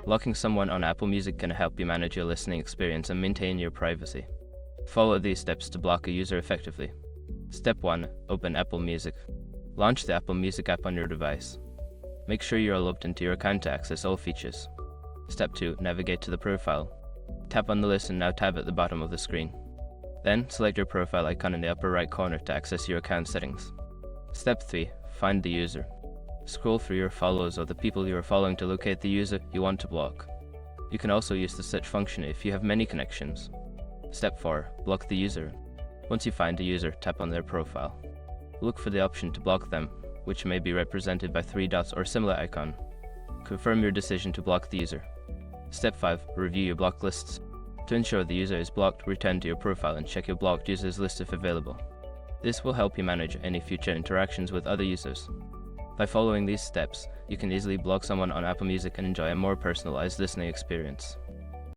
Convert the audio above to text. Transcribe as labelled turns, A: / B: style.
A: Blocking someone on Apple Music can help you manage your listening experience and maintain your privacy. Follow these steps to block a user effectively. Step 1. Open Apple Music. Launch the Apple Music app on your device. Make sure you are logged into your account to access all features. Step 2. Navigate to the profile. Tap on the Listen Now tab at the bottom of the screen. Then, select your profile icon in the upper right corner to access your account settings. Step 3. Find the user. Scroll through your follows or the people you are following to locate the user you want to block. You can also use the search function if you have many connections. Step 4. Block the user. Once you find the user, tap on their profile. Look for the option to block them, which may be represented by 3 dots or similar icon. Confirm your decision to block the user. Step 5. Review your blocked lists. To ensure the user is blocked, return to your profile and check your blocked users list if available. This will help you manage any future interactions with other users. By following these steps, you can easily block someone on Apple Music and enjoy a more personalized listening experience.